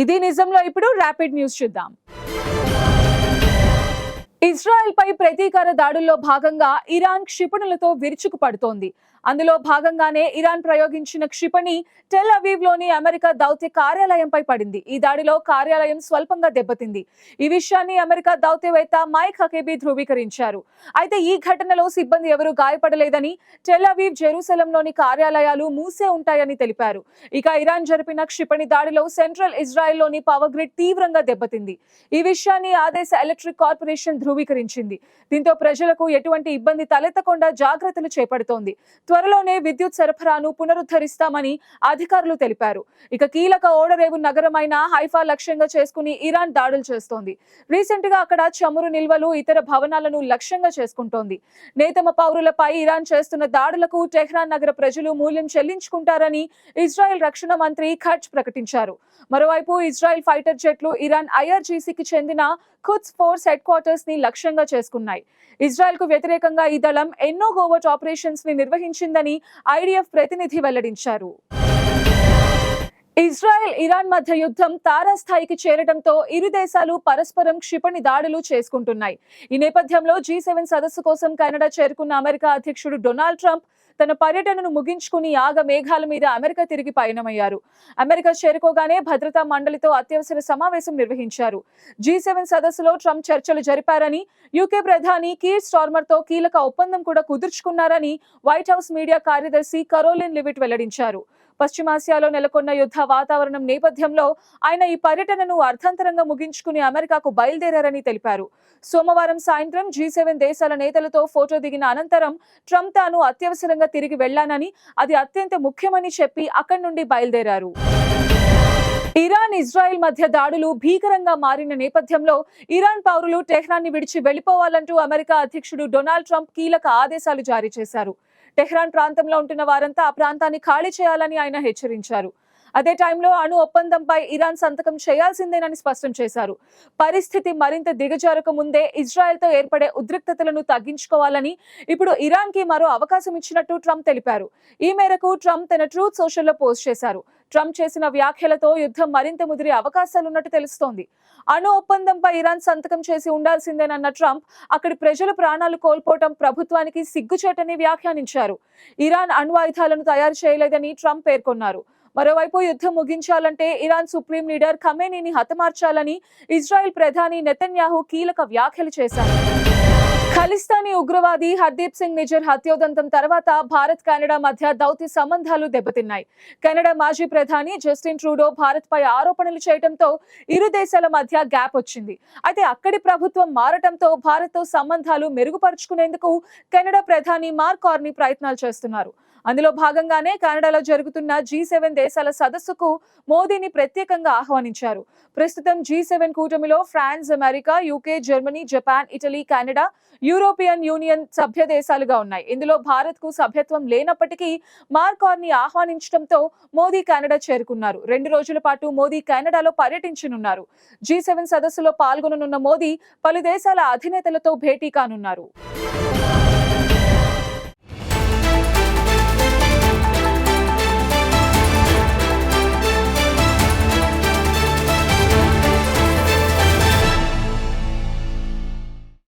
ఇది నిజంలో ఇప్పుడు rapid news చూద్దాం. ఇజ్రాయెల్ పై ప్రతీకార దాడుల్లో భాగంగా ఇరాన్ క్షిపణులతో విరుచుకుపడుతోంది. అందులో భాగంగానే ఇరాన్ ప్రయోగించిన క్షిపణి టెల్ అవీవ్ లోని అమెరికా దౌత్య కార్యాలయంపై పడింది. ఈ దాడిలో కార్యాలయం స్వల్పంగా దెబ్బతింది. ఈ విషయాన్ని అమెరికా దౌత్యవేత్త మైక్ హకీబీ ధృవీకరించారు. అయితే ఈ ఘటనలో సిబ్బంది ఎవరూ గాయపడలేదని, టెల్ అవీవ్, జెరూసలంలోని కార్యాలయాలు మూసే ఉంటాయని తెలిపారు. ఇక ఇరాన్ జరిపిన క్షిపణి దాడిలో సెంట్రల్ ఇజ్రాయెల్లోని పవర్ గ్రిడ్ తీవ్రంగా దెబ్బతింది. ఈ విషయాన్ని ఆ దేశ ఎలక్ట్రిక్ కార్పొరేషన్ ధృవీకరించింది. దీంతో ప్రజలకు ఎటువంటి ఇబ్బంది తలెత్తకుండా జాగ్రత్తలు చేపడుతోంది. త్వరలోనే విద్యుత్ సరఫరాను పునరుద్ధరిస్తామని అధికారులు తెలిపారు. ఇక కీలక ఓడరేవు నగరమైన హైఫా లక్ష్యంగా చేసుకుని ఇరాన్ దాడులు చేస్తోంది. రీసెంట్ గా అక్కడ చమురు నిల్వలు, ఇతర భవనాలను లక్ష్యంగా చేసుకుంటోంది. నేతమ పౌరులపై ఇరాన్ చేస్తున్న దాడులకు టెహ్రాన్ నగర ప్రజలు మూల్యం చెల్లించుకుంటారని ఇజ్రాయెల్ రక్షణ మంత్రి ఖర్జ్ ప్రకటించారు. మరోవైపు ఇజ్రాయెల్ ఫైటర్ జెట్లు ఇరాన్ ఐఆర్జీసీకి చెందిన ఖుద్స్ ఫోర్స్ హెడ్ క్వార్టర్స్ ని లక్ష్యంగా చేసుకున్నాయి. ఇజ్రాయెల్ కు వ్యతిరేకంగా ఈ దళం ఎన్నో కోవర్ట్ ఆపరేషన్స్ ని నిర్వహించిందని ఐడిఎఫ్ ప్రతినిధి వెల్లడించారు. ఇజ్రాయెల్, ఇరాన్ మధ్య యుద్ధం తారాస్థాయికి చేరడంతో ఇరు దేశాలు పరస్పరం క్షిపణి దాడులు చేసుకుంటున్నాయి. ఈ నేపథ్యంలో G7 సదస్సు కోసం కెనడా చేరుకున్న అమెరికా అధ్యక్షుడు డొనాల్డ్ ట్రంప్ తన పర్యటనను ముగించుకుని యాగ మేఘాల మీద అమెరికా తిరిగి పయనమయ్యారు. అమెరికా చేరుకోగానే భద్రతా మండలితో అత్యవసర సమావేశం నిర్వహించారు. G7 సదస్సులో ట్రంప్ చర్చలు జరిపారని, యూకే ప్రధాని కీర్ స్టార్మర్ తో కీలక ఒప్పందం కూడా కుదుర్చుకున్నారని వైట్ హౌస్ మీడియా కార్యదర్శి కరోలిన్ లివిట్ వెల్లడించారు. పశ్చిమాసియాలో నెలకొన్న యుద్ధ వాతావరణం నేపథ్యంలో ఆయన ఈ పర్యటనను అర్థంతరంగా ముగించుకుని అమెరికాకు బయలుదేరారని తెలిపారు. సోమవారం సాయంత్రం G7 దేశాల నేతలతో ఫోటో దిగిన అనంతరం ట్రంప్ తాను అత్యవసరంగా తిరిగి వెళ్లానని, అది అత్యంత ముఖ్యమని చెప్పి అక్కడి నుండి బయలుదేరారు. ఇరాన్, ఇజ్రాయెల్ మధ్య దాడులు భీకరంగా మారిన నేపథ్యంలో ఇరాన్ పౌరులు టెహ్రాన్ ని విడిచి వెళ్లిపోవాలంటూ అమెరికా అధ్యక్షుడు డొనాల్డ్ ట్రంప్ కీలక ఆదేశాలు జారీ చేశారు. టెహ్రాన్ ప్రాంతంలో ఉంటున్న వారంతా ఆ ప్రాంతాన్ని ఖాళీ చేయాలని ఆయన హెచ్చరించారు. అదే టైంలో అణు ఒప్పందంపై ఇరాన్ సంతకం చేయాల్సిందేనని స్పష్టం చేశారు. పరిస్థితి మరింత దిగజారక ముందే ఇజ్రాయెల్తో ఏర్పడే ఉద్రిక్తతలను తగ్గించుకోవాలని ఇప్పుడు ఇరాన్ కి మరో అవకాశం ఇచ్చినట్టు ట్రంప్ తెలిపారు. ఈ మేరకు ట్రంప్ తన ట్రూత్ సోషల్లో పోస్ట్ చేశారు. ట్రంప్ చేసిన వ్యాఖ్యలతో యుద్ధం మరింత ముదిరే అవకాశాలున్నట్టు తెలుస్తోంది. అణు ఒప్పందంపై ఇరాన్ సంతకం చేసి ఉండాల్సిందేనన్న ట్రంప్ అక్కడి ప్రజల ప్రాణాలు కోల్పోవటం ప్రభుత్వానికి సిగ్గుచేటని వ్యాఖ్యానించారు. ఇరాన్ అణు ఆయుధాలను తయారు చేయలేదని ట్రంప్ పేర్కొన్నారు. మరోవైపు యుద్ధం ముగించాలంటే ఇరాన్ సుప్రీం లీడర్ ఖమేనీని హతమార్చాలని ఇజ్రాయెల్ ప్రధాని నెతన్యాహు కీలక వ్యాఖ్యలు చేశారు. ఖలిస్తానీ ఉగ్రవాది హర్దీప్ సింగ్ నిజర్ హత్యోదంతం తర్వాత భారత్, కెనడా మధ్య దౌత్య సంబంధాలు దెబ్బతిన్నాయి. కెనడా మాజీ ప్రధాని జస్టిన్ ట్రూడో భారత్ పై ఆరోపణలు చేయడంతో ఇరు దేశాల మధ్య గ్యాప్ వచ్చింది. అయితే అక్కడి ప్రభుత్వం మారటంతో భారత్ తో సంబంధాలు మెరుగుపరుచుకునేందుకు కెనడా ప్రధాని మార్క్ కార్నీ ప్రయత్నాలు చేస్తున్నారు. అందులో భాగంగానే కెనడాలో జరుగుతున్న G7 దేశాల సదస్సుకు మోదీని ప్రత్యేకంగా ఆహ్వానించారు. ప్రస్తుతం G7 కూటమిలో France, America, UK, Germany, Japan, Italy, Canada, European Union సభ్య దేశాలుగా ఉన్నాయి. ఇందులో భారత్ కు సభ్యత్వం లేనప్పటికీ మార్క్ కార్నీ ఆహ్వానించడంతో మోదీ కెనడా చేరుకున్నారు. 2 రోజుల పాటు మోదీ కెనడాలో పర్యటించనున్నారు. G7 సదస్సులో పాల్గొననున్న మోదీ పలు దేశాల అధినేతలతో భేటీ కానున్నారు.